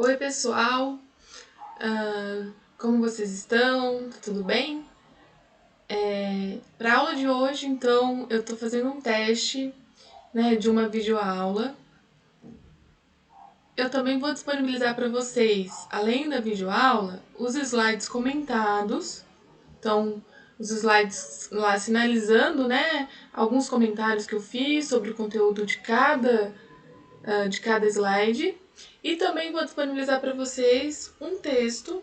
Oi pessoal, como vocês estão? Tá tudo bem? Para a aula de hoje, então, eu estou fazendo um teste, né, de uma videoaula. Eu também vou disponibilizar para vocês, além da videoaula, os slides comentados. Então, os slides lá sinalizando, né, alguns comentários que eu fiz sobre o conteúdo de cada slide. E também vou disponibilizar para vocês um texto,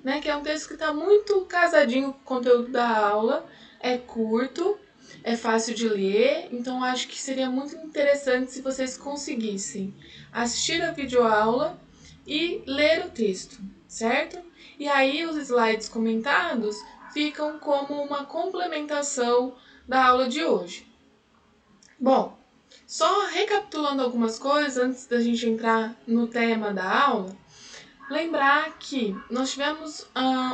né, que é um texto que está muito casadinho com o conteúdo da aula, é curto, é fácil de ler, então acho que seria muito interessante se vocês conseguissem assistir a videoaula e ler o texto, certo? E aí os slides comentados ficam como uma complementação da aula de hoje. Bom, só recapitulando algumas coisas antes da gente entrar no tema da aula, lembrar que nós tivemos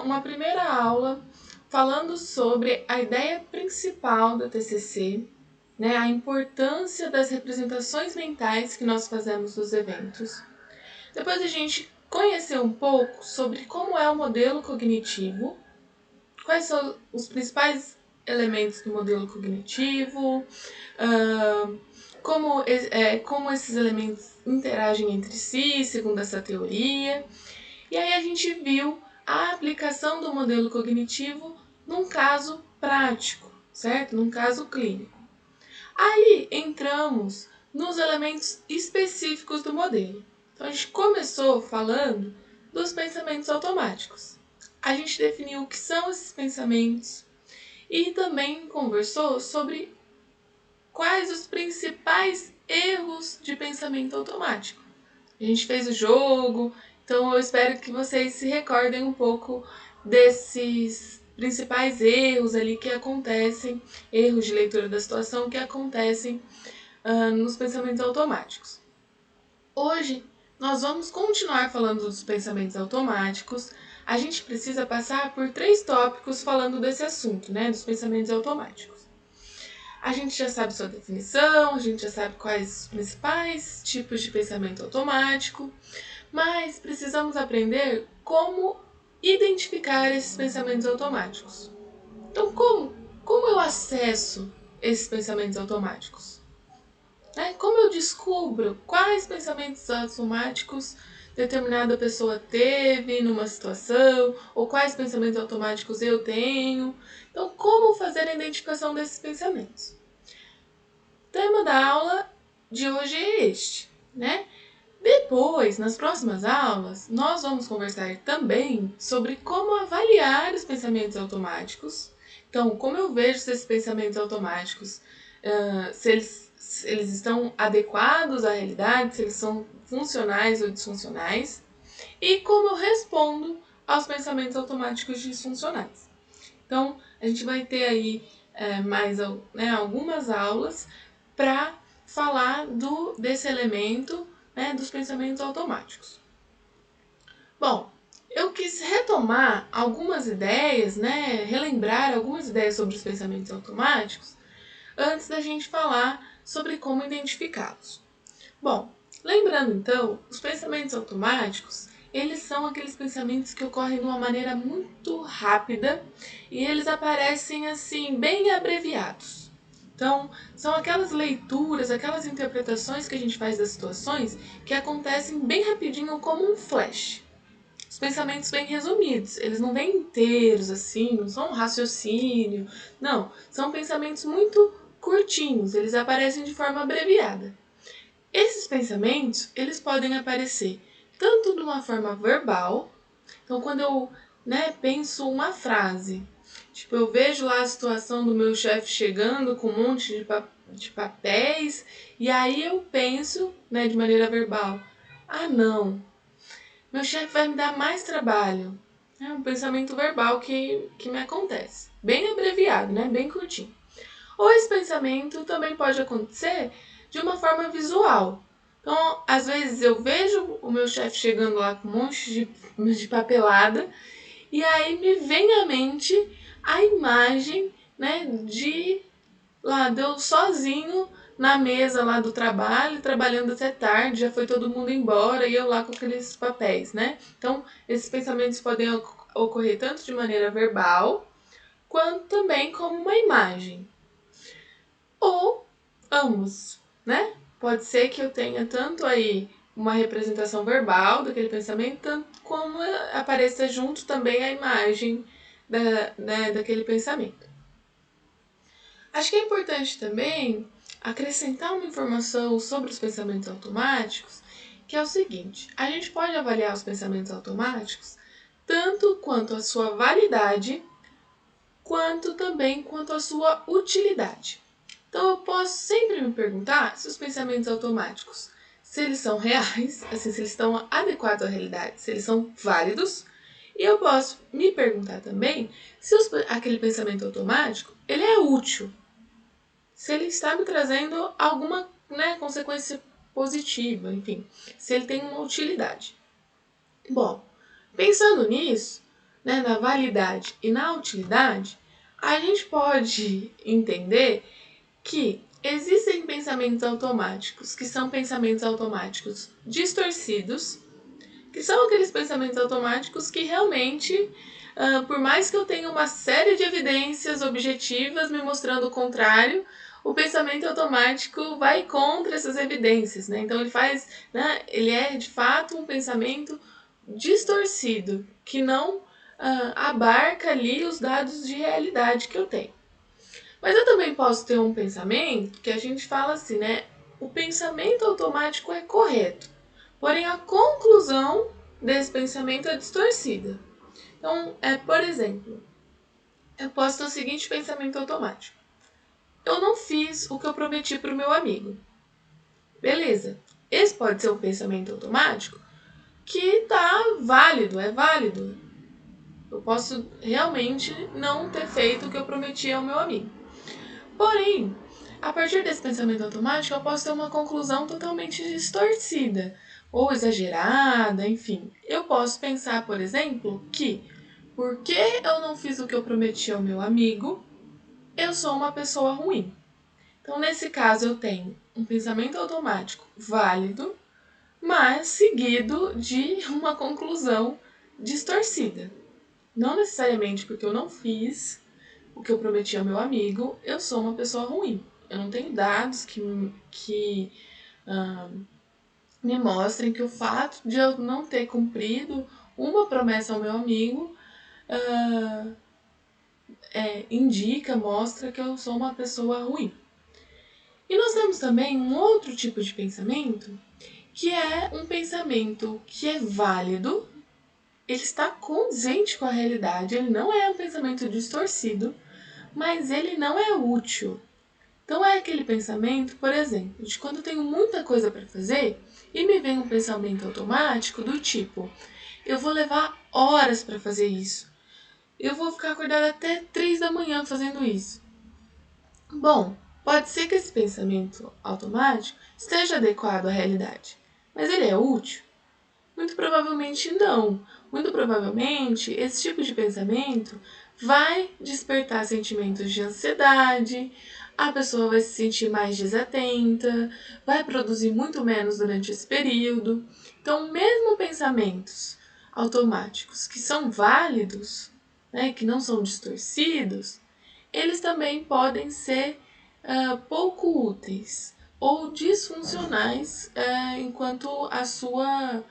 uma primeira aula falando sobre a ideia principal da TCC, né, a importância das representações mentais que nós fazemos dos eventos. Depois a gente conheceu um pouco sobre como é o modelo cognitivo, quais são os principais elementos do modelo cognitivo, como esses elementos interagem entre si, segundo essa teoria. E aí a gente viu a aplicação do modelo cognitivo num caso prático, certo? Num caso clínico. Aí entramos nos elementos específicos do modelo. Então a gente começou falando dos pensamentos automáticos. A gente definiu o que são esses pensamentos e também conversou sobre quais os principais erros de pensamento automático. A gente fez o jogo, então eu espero que vocês se recordem um pouco desses principais erros ali que acontecem, erros de leitura da situação que acontecem nos pensamentos automáticos. Hoje nós vamos continuar falando dos pensamentos automáticos. A gente precisa passar por 3 tópicos falando desse assunto, né, dos pensamentos automáticos. A gente já sabe sua definição, a gente já sabe quais os principais tipos de pensamento automático, mas precisamos aprender como identificar esses pensamentos automáticos. Então, como eu acesso esses pensamentos automáticos? Como eu descubro quais pensamentos automáticos determinada pessoa teve numa situação, ou quais pensamentos automáticos eu tenho? Então, como fazer a identificação desses pensamentos? O tema da aula de hoje é este, né? Depois, nas próximas aulas, nós vamos conversar também sobre como avaliar os pensamentos automáticos. Então, como eu vejo se esses pensamentos automáticos, se eles estão adequados à realidade, se eles são funcionais ou disfuncionais, e como eu respondo aos pensamentos automáticos disfuncionais. Então, a gente vai ter aí algumas aulas para falar desse elemento, né, dos pensamentos automáticos. Bom, eu quis retomar algumas ideias, né, relembrar algumas ideias sobre os pensamentos automáticos, antes da gente falar sobre como identificá-los. Bom, lembrando então, os pensamentos automáticos, eles são aqueles pensamentos que ocorrem de uma maneira muito rápida e eles aparecem assim, bem abreviados. Então, são aquelas leituras, aquelas interpretações que a gente faz das situações que acontecem bem rapidinho como um flash. Os pensamentos bem resumidos, eles não vêm inteiros assim, não são um raciocínio, não, são pensamentos muito curtinhos, eles aparecem de forma abreviada. Esses pensamentos, eles podem aparecer tanto de uma forma verbal, então quando eu penso uma frase, tipo, eu vejo lá a situação do meu chefe chegando com um monte de papéis, e aí eu penso, de maneira verbal, ah não, meu chefe vai me dar mais trabalho. É um pensamento verbal que me acontece. Bem abreviado, bem curtinho. Ou esse pensamento também pode acontecer de uma forma visual. Então, às vezes eu vejo o meu chefe chegando lá com um monte de papelada e aí me vem à mente a imagem, de eu sozinho na mesa lá do trabalho, trabalhando até tarde, já foi todo mundo embora e eu lá com aqueles papéis, né? Então, esses pensamentos podem ocorrer tanto de maneira verbal, quanto também como uma imagem. Ou ambos, né? Pode ser que eu tenha tanto aí uma representação verbal daquele pensamento, tanto como apareça junto também a imagem daquele pensamento. Acho que é importante também acrescentar uma informação sobre os pensamentos automáticos, que é o seguinte: a gente pode avaliar os pensamentos automáticos tanto quanto a sua validade, quanto também quanto a sua utilidade. Então eu posso sempre me perguntar se os pensamentos automáticos, se eles são reais, assim, se eles estão adequados à realidade, se eles são válidos. E eu posso me perguntar também se aquele pensamento automático ele é útil, se ele está me trazendo alguma, consequência positiva, enfim, se ele tem uma utilidade. Bom, pensando nisso, na validade e na utilidade, a gente pode entender que existem pensamentos automáticos, que são pensamentos automáticos distorcidos, que são aqueles pensamentos automáticos que realmente, por mais que eu tenha uma série de evidências objetivas me mostrando o contrário, o pensamento automático vai contra essas evidências, né? Então ele é de fato um pensamento distorcido, que não abarca ali os dados de realidade que eu tenho. Mas eu também posso ter um pensamento que a gente fala assim, né? O pensamento automático é correto, porém a conclusão desse pensamento é distorcida. Então, por exemplo, eu posso ter o seguinte pensamento automático: eu não fiz o que eu prometi para o meu amigo. Beleza. Esse pode ser um pensamento automático que tá válido, é válido. Eu posso realmente não ter feito o que eu prometi ao meu amigo. Porém, a partir desse pensamento automático, eu posso ter uma conclusão totalmente distorcida ou exagerada, enfim. Eu posso pensar, por exemplo, que porque eu não fiz o que eu prometi ao meu amigo, eu sou uma pessoa ruim. Então, nesse caso, eu tenho um pensamento automático válido, mas seguido de uma conclusão distorcida. Não necessariamente porque eu não fiz o que eu prometi ao meu amigo, eu sou uma pessoa ruim. Eu não tenho dados que me mostrem que o fato de eu não ter cumprido uma promessa ao meu amigo mostra que eu sou uma pessoa ruim. E nós temos também um outro tipo de pensamento, que é um pensamento que é válido, ele está condizente com a realidade, ele não é um pensamento distorcido, mas ele não é útil. Então é aquele pensamento, por exemplo, de quando eu tenho muita coisa para fazer e me vem um pensamento automático do tipo: eu vou levar horas para fazer isso, eu vou ficar acordada até 3 da manhã fazendo isso. Bom, pode ser que esse pensamento automático esteja adequado à realidade, mas ele é útil? Muito provavelmente não. Muito provavelmente esse tipo de pensamento vai despertar sentimentos de ansiedade, a pessoa vai se sentir mais desatenta, vai produzir muito menos durante esse período. Então, mesmo pensamentos automáticos que são válidos, que não são distorcidos, eles também podem ser pouco úteis ou disfuncionais enquanto a sua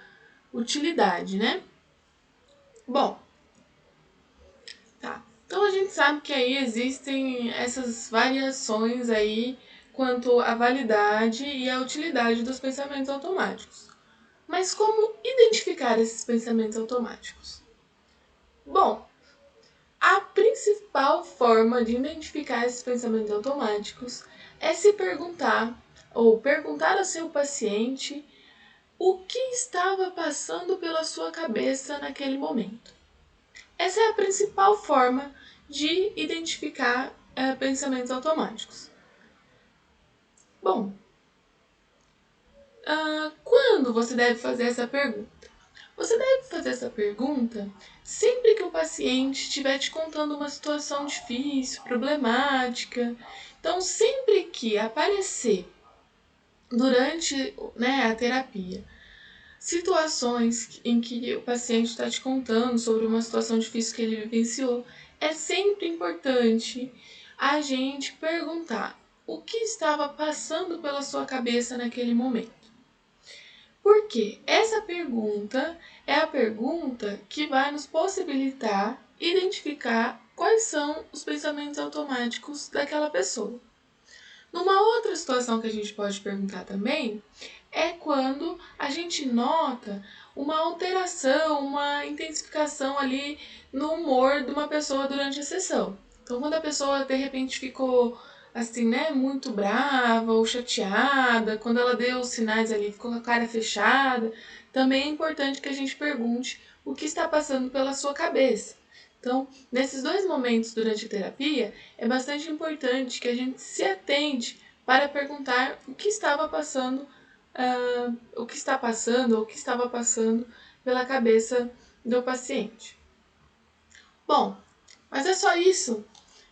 utilidade, né? Bom, tá. Então a gente sabe que aí existem essas variações aí quanto à validade e à utilidade dos pensamentos automáticos. Mas como identificar esses pensamentos automáticos? Bom, a principal forma de identificar esses pensamentos automáticos é se perguntar ou perguntar ao seu paciente o que estava passando pela sua cabeça naquele momento. Essa é a principal forma de identificar pensamentos automáticos. Bom, quando você deve fazer essa pergunta? Você deve fazer essa pergunta sempre que o paciente estiver te contando uma situação difícil, problemática. Então, sempre que aparecer durante, né, a terapia. Situações em que o paciente está te contando sobre uma situação difícil que ele vivenciou, é sempre importante a gente perguntar o que estava passando pela sua cabeça naquele momento. Porque essa pergunta é a pergunta que vai nos possibilitar identificar quais são os pensamentos automáticos daquela pessoa. Numa outra situação que a gente pode perguntar também é quando a gente nota uma alteração, uma intensificação ali no humor de uma pessoa durante a sessão. Então, quando a pessoa de repente ficou assim, né, muito brava ou chateada, quando ela deu os sinais ali, ficou com a cara fechada, também é importante que a gente pergunte o que está passando pela sua cabeça. Então, nesses dois momentos durante a terapia, é bastante importante que a gente se atente para perguntar o que estava passando, o que está passando ou o que estava passando pela cabeça do paciente. Bom, mas é só isso?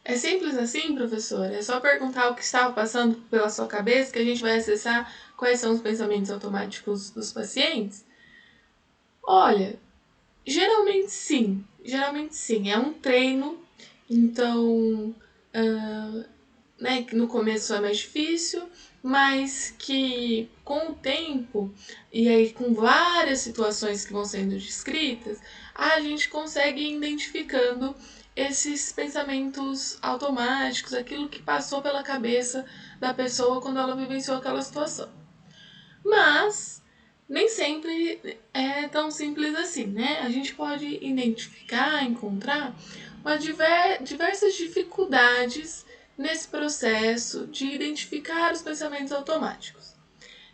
É simples assim, professor? É só perguntar o que estava passando pela sua cabeça que a gente vai acessar quais são os pensamentos automáticos dos pacientes? Olha, geralmente sim. Geralmente sim. É um treino, então, né, que no começo é mais difícil, mas que com o tempo e aí com várias situações que vão sendo descritas, a gente consegue ir identificando esses pensamentos automáticos, aquilo que passou pela cabeça da pessoa quando ela vivenciou aquela situação. Mas nem sempre é tão simples assim, né? A gente pode identificar, encontrar diversas dificuldades nesse processo de identificar os pensamentos automáticos.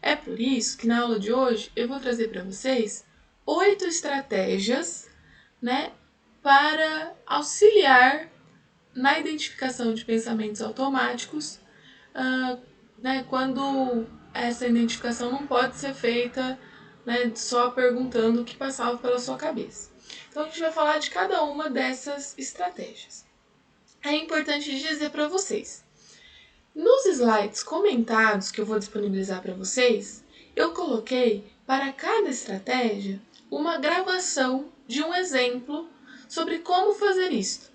É por isso que na aula de hoje eu vou trazer para vocês 8 estratégias, né, para auxiliar na identificação de pensamentos automáticos, né, quando essa identificação não pode ser feita, né, só perguntando o que passava pela sua cabeça. Então a gente vai falar de cada uma dessas estratégias. É importante dizer para vocês, nos slides comentados que eu vou disponibilizar para vocês, eu coloquei para cada estratégia uma gravação de um exemplo sobre como fazer isso.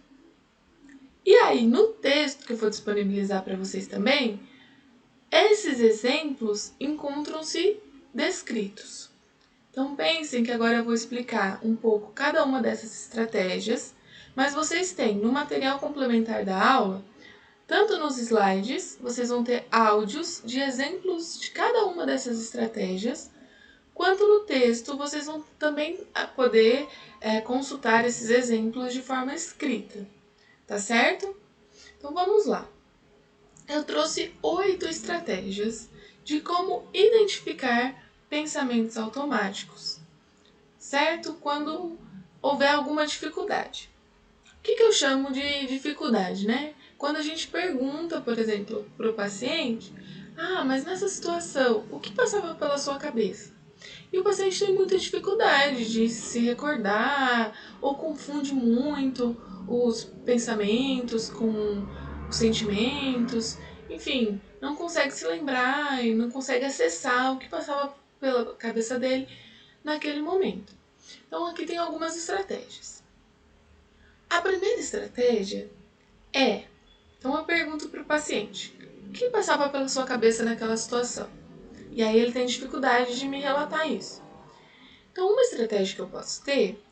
E aí, no texto que eu vou disponibilizar para vocês também, esses exemplos encontram-se descritos. Então pensem que agora eu vou explicar um pouco cada uma dessas estratégias, mas vocês têm no material complementar da aula, tanto nos slides, vocês vão ter áudios de exemplos de cada uma dessas estratégias, quanto no texto vocês vão também poder consultar esses exemplos de forma escrita, tá certo? Então vamos lá. Eu trouxe 8 estratégias de como identificar pensamentos automáticos, certo? Quando houver alguma dificuldade. O que eu chamo de dificuldade, né? Quando a gente pergunta, por exemplo, para o paciente, mas nessa situação, o que passava pela sua cabeça? E o paciente tem muita dificuldade de se recordar ou confunde muito os pensamentos com os sentimentos, enfim, não consegue se lembrar e não consegue acessar o que passava pela cabeça dele naquele momento. Então aqui tem algumas estratégias. A primeira estratégia é, então eu pergunto para o paciente, o que passava pela sua cabeça naquela situação? E aí ele tem dificuldade de me relatar isso. Então uma estratégia que eu posso ter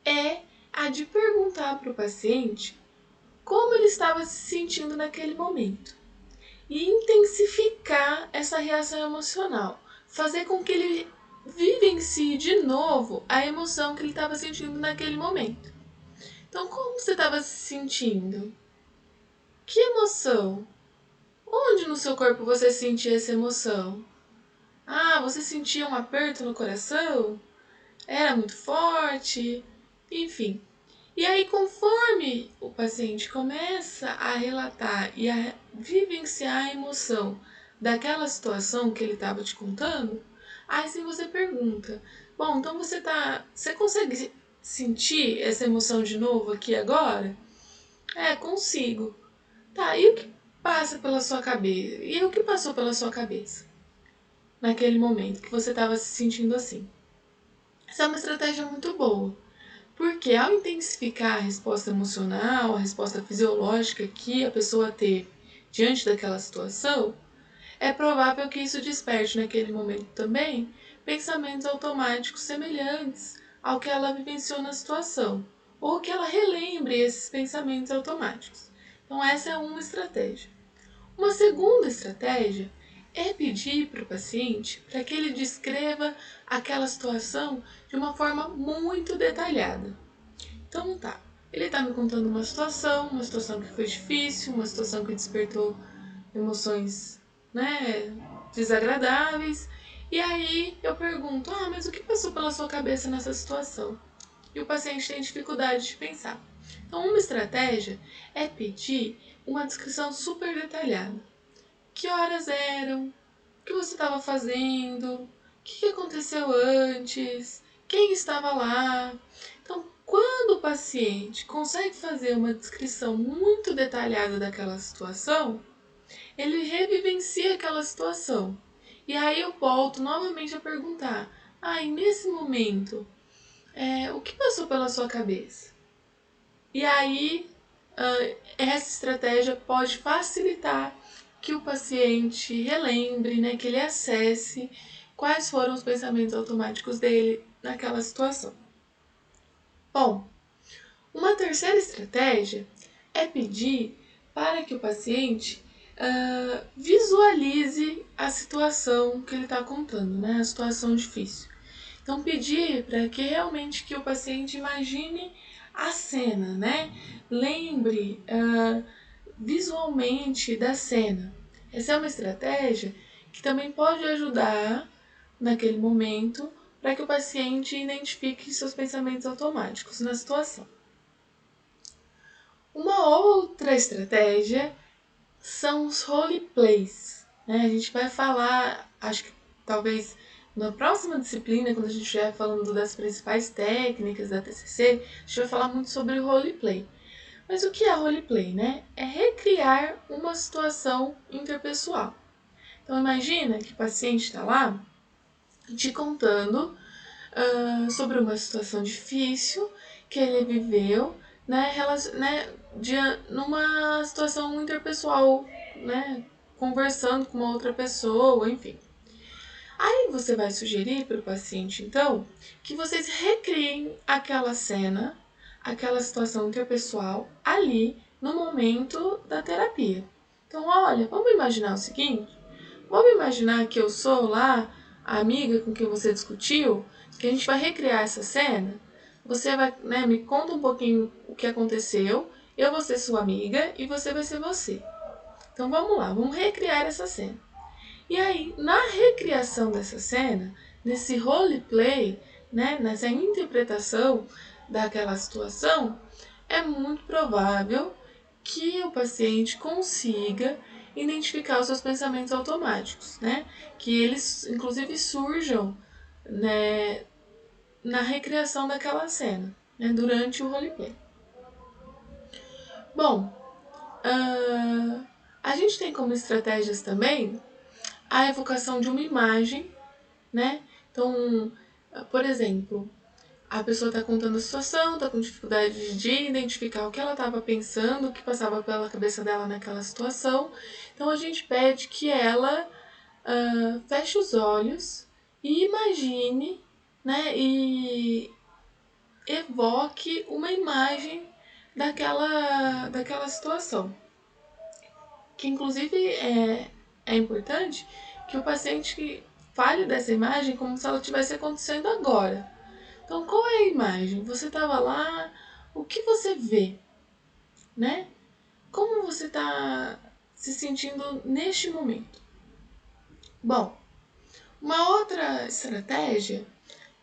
é a de perguntar para o paciente como ele estava se sentindo naquele momento e intensificar essa reação emocional, fazer com que ele vivencie de novo a emoção que ele estava sentindo naquele momento. Então, como você estava se sentindo? Que emoção? Onde no seu corpo você sentia essa emoção? Você sentia um aperto no coração? Era muito forte? Enfim. E aí, conforme o paciente começa a relatar e a vivenciar a emoção daquela situação que ele estava te contando, aí sim você pergunta, bom, então você consegue sentir essa emoção de novo aqui agora? É, consigo. Tá, e o que passa pela sua cabeça? E o que passou pela sua cabeça? naquele momento que você estava se sentindo assim. Essa é uma estratégia muito boa, porque ao intensificar a resposta emocional, a resposta fisiológica que a pessoa teve diante daquela situação, é provável que isso desperte naquele momento também pensamentos automáticos semelhantes ao que ela vivenciou na situação, ou que ela relembre esses pensamentos automáticos. Então essa é uma estratégia. Uma segunda estratégia é pedir para o paciente para que ele descreva aquela situação de uma forma muito detalhada. Então tá, ele está me contando uma situação que foi difícil, uma situação que despertou emoções, né, desagradáveis. E aí eu pergunto, mas o que passou pela sua cabeça nessa situação? E o paciente tem dificuldade de pensar. Então uma estratégia é pedir uma descrição super detalhada. Que horas eram? O que você estava fazendo? O que aconteceu antes? Quem estava lá? Então, quando o paciente consegue fazer uma descrição muito detalhada daquela situação, ele revivencia aquela situação. E aí eu volto novamente a perguntar: e nesse momento, o que passou pela sua cabeça? E aí, essa estratégia pode facilitar que o paciente relembre, né, que ele acesse quais foram os pensamentos automáticos dele naquela situação. Bom, uma terceira estratégia é pedir para que o paciente visualize a situação que ele está contando, né, a situação difícil. Então, pedir para que realmente que o paciente imagine a cena, né? Lembre visualmente da cena. Essa é uma estratégia que também pode ajudar naquele momento para que o paciente identifique seus pensamentos automáticos na situação. Uma outra estratégia são os roleplays, né? A gente vai falar, acho que talvez na próxima disciplina, quando a gente estiver falando das principais técnicas da TCC, a gente vai falar muito sobre o roleplay. Mas o que é roleplay, né? É recriar uma situação interpessoal. Então imagina que o paciente está lá te contando sobre uma situação difícil que ele viveu, né, numa situação interpessoal, né, conversando com uma outra pessoa, enfim. Aí você vai sugerir para o paciente, então, que vocês recriem aquela cena, aquela situação interpessoal ali no momento da terapia. Então, olha, vamos imaginar o seguinte: vamos imaginar que eu sou lá a amiga com quem você discutiu, que a gente vai recriar essa cena. Você vai, né, me conta um pouquinho o que aconteceu, eu vou ser sua amiga e você vai ser você. Então vamos lá, vamos recriar essa cena. E aí, na recriação dessa cena, nesse roleplay, né, nessa interpretação daquela situação, é muito provável que o paciente consiga identificar os seus pensamentos automáticos, né? Que eles, inclusive, surjam, né, na recriação daquela cena, né, durante o roleplay. Bom, a gente tem como estratégias também a evocação de uma imagem, né? Então, por exemplo, a pessoa está contando a situação, está com dificuldade de identificar o que ela estava pensando, o que passava pela cabeça dela naquela situação. Então a gente pede que ela feche os olhos e imagine, né? E evoque uma imagem daquela situação. Que inclusive é importante que o paciente fale dessa imagem como se ela estivesse acontecendo agora. Então, qual é a imagem? Você estava lá, o que você vê, né? Como você está se sentindo neste momento? Bom, uma outra estratégia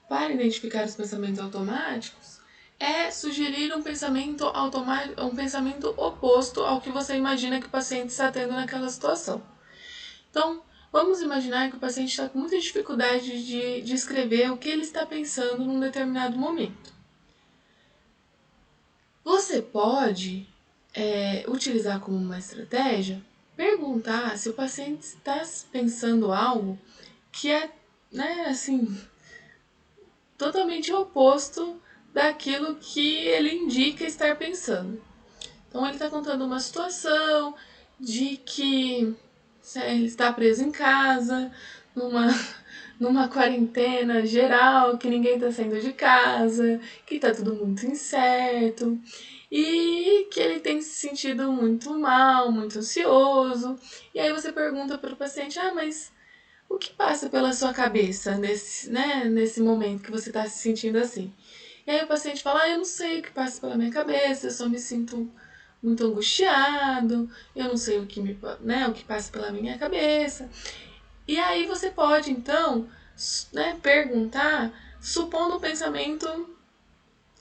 para identificar os pensamentos automáticos é sugerir um pensamento automático, um pensamento oposto ao que você imagina que o paciente está tendo naquela situação. Então, vamos imaginar que o paciente está com muita dificuldade de descrever o que ele está pensando num determinado momento. Você pode utilizar como uma estratégia perguntar se o paciente está pensando algo que é, né, assim, totalmente oposto daquilo que ele indica estar pensando. Então ele está contando uma situação de que ele está preso em casa, numa, numa quarentena geral, que ninguém está saindo de casa, que está tudo muito incerto e que ele tem se sentido muito mal, muito ansioso. E aí você pergunta para o paciente: ah, mas o que passa pela sua cabeça nesse momento que você está se sentindo assim? E aí o paciente fala: ah, eu não sei o que passa pela minha cabeça, eu só me sinto muito angustiado, eu não sei o que passa pela minha cabeça. E aí você pode, então, perguntar, supondo um pensamento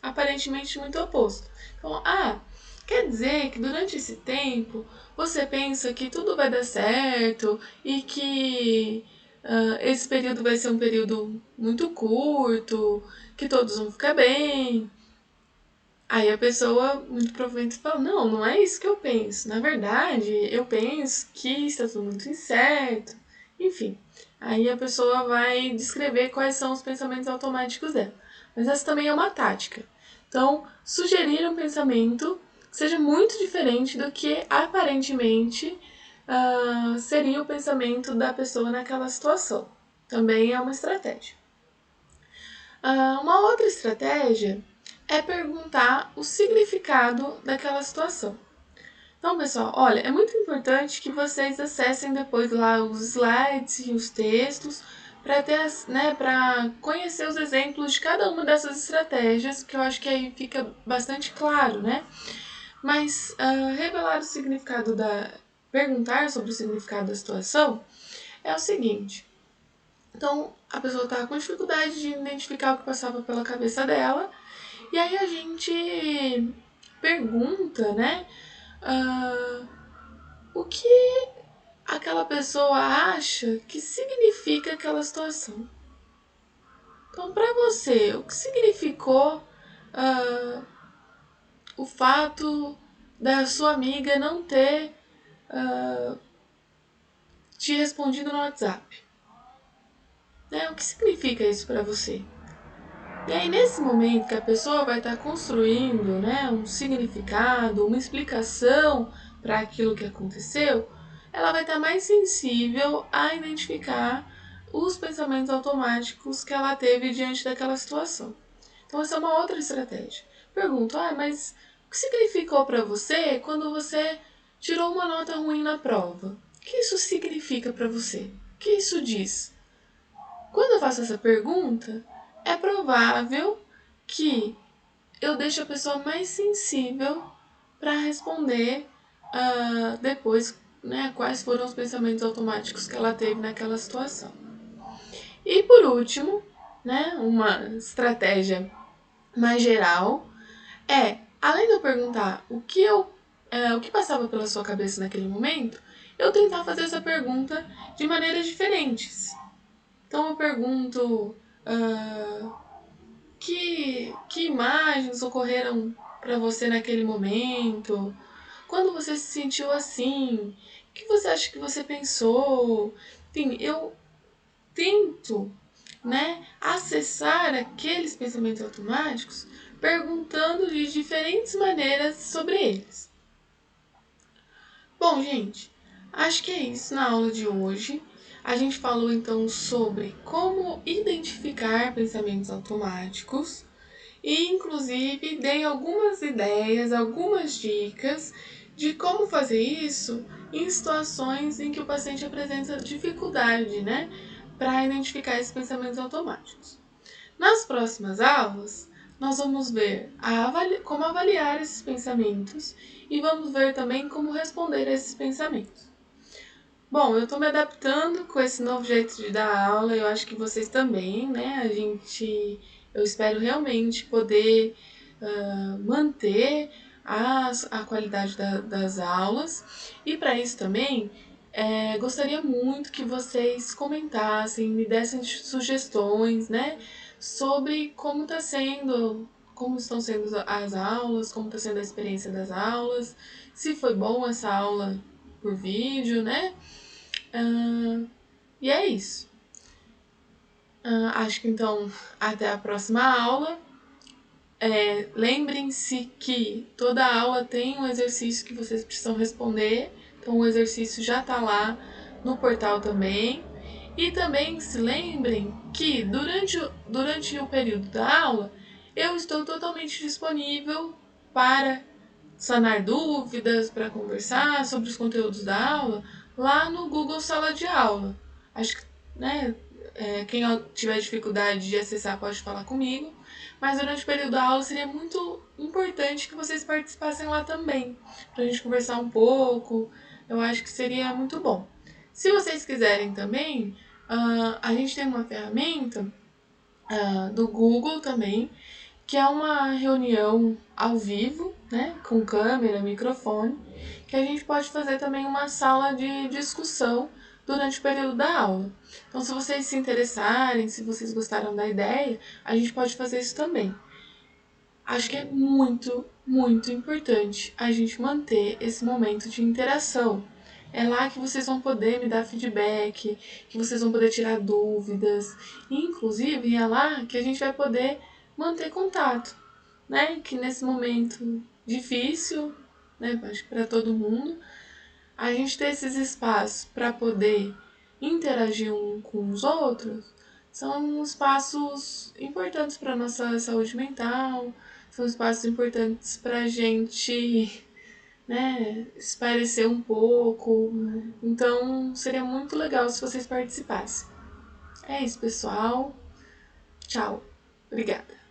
aparentemente muito oposto. Então, quer dizer que durante esse tempo você pensa que tudo vai dar certo e que esse período vai ser um período muito curto, que todos vão ficar bem. Aí a pessoa muito provavelmente fala: não, não é isso que eu penso. Na verdade, eu penso que está tudo muito incerto. Enfim, aí a pessoa vai descrever quais são os pensamentos automáticos dela. Mas essa também é uma tática. Então, sugerir um pensamento que seja muito diferente do que aparentemente seria o pensamento da pessoa naquela situação. Também é uma estratégia. Uma outra estratégia é perguntar o significado daquela situação. Então, pessoal, olha, é muito importante que vocês acessem depois lá os slides e os textos para conhecer os exemplos de cada uma dessas estratégias, que eu acho que aí fica bastante claro, né? Mas revelar o significado perguntar sobre o significado da situação é o seguinte. Então, a pessoa estava com dificuldade de identificar o que passava pela cabeça dela, e aí a gente pergunta, né, o que aquela pessoa acha que significa aquela situação. Então, para você, o que significou o fato da sua amiga não ter te respondido no WhatsApp? Né? O que significa isso para você? E aí, nesse momento que a pessoa vai estar construindo, né, um significado, uma explicação para aquilo que aconteceu, ela vai estar mais sensível a identificar os pensamentos automáticos que ela teve diante daquela situação. Então, essa é uma outra estratégia. Pergunto: mas o que significou para você quando você tirou uma nota ruim na prova? O que isso significa para você? O que isso diz? Quando eu faço essa pergunta, é provável que eu deixe a pessoa mais sensível para responder depois, né, quais foram os pensamentos automáticos que ela teve naquela situação. E por último, né, uma estratégia mais geral além de eu perguntar o que passava pela sua cabeça naquele momento, eu tentar fazer essa pergunta de maneiras diferentes. Então eu pergunto que imagens ocorreram para você naquele momento? Quando você se sentiu assim? O que você acha que você pensou? Enfim, eu tento, né, acessar aqueles pensamentos automáticos perguntando de diferentes maneiras sobre eles. Bom, gente, acho que é isso na aula de hoje. A gente falou então sobre como identificar pensamentos automáticos e, inclusive, dei algumas ideias, algumas dicas de como fazer isso em situações em que o paciente apresenta dificuldade, né, para identificar esses pensamentos automáticos. Nas próximas aulas, nós vamos ver como avaliar esses pensamentos e vamos ver também como responder a esses pensamentos. Bom, eu estou me adaptando com esse novo jeito de dar aula, eu acho que vocês também, né? Eu espero realmente poder manter a qualidade das aulas e para isso também gostaria muito que vocês comentassem, me dessem sugestões, né? Sobre como estão sendo as aulas, como está sendo a experiência das aulas, se foi bom essa aula por vídeo, né? E é isso. Acho que então até a próxima aula. Lembrem-se que toda aula tem um exercício que vocês precisam responder, então o exercício já está lá no portal também. E também se lembrem que durante o período da aula eu estou totalmente disponível para sanar dúvidas, para conversar sobre os conteúdos da aula lá no Google Sala de Aula. Acho que, né, quem tiver dificuldade de acessar pode falar comigo, mas durante o período da aula seria muito importante que vocês participassem lá também, para a gente conversar um pouco. Eu acho que seria muito bom. Se vocês quiserem também, a gente tem uma ferramenta do Google também, que é uma reunião ao vivo, né, com câmera, microfone, que a gente pode fazer também uma sala de discussão durante o período da aula. Então, se vocês se interessarem, se vocês gostaram da ideia, a gente pode fazer isso também. Acho que é muito, muito importante a gente manter esse momento de interação. É lá que vocês vão poder me dar feedback, que vocês vão poder tirar dúvidas. E, inclusive, é lá que a gente vai poder manter contato, né? Que nesse momento difícil, né? Acho que para todo mundo, a gente ter esses espaços para poder interagir um com os outros são espaços importantes para nossa saúde mental, são espaços importantes para a gente, né, espairecer um pouco. Então seria muito legal se vocês participassem. É isso, pessoal. Tchau. Obrigada.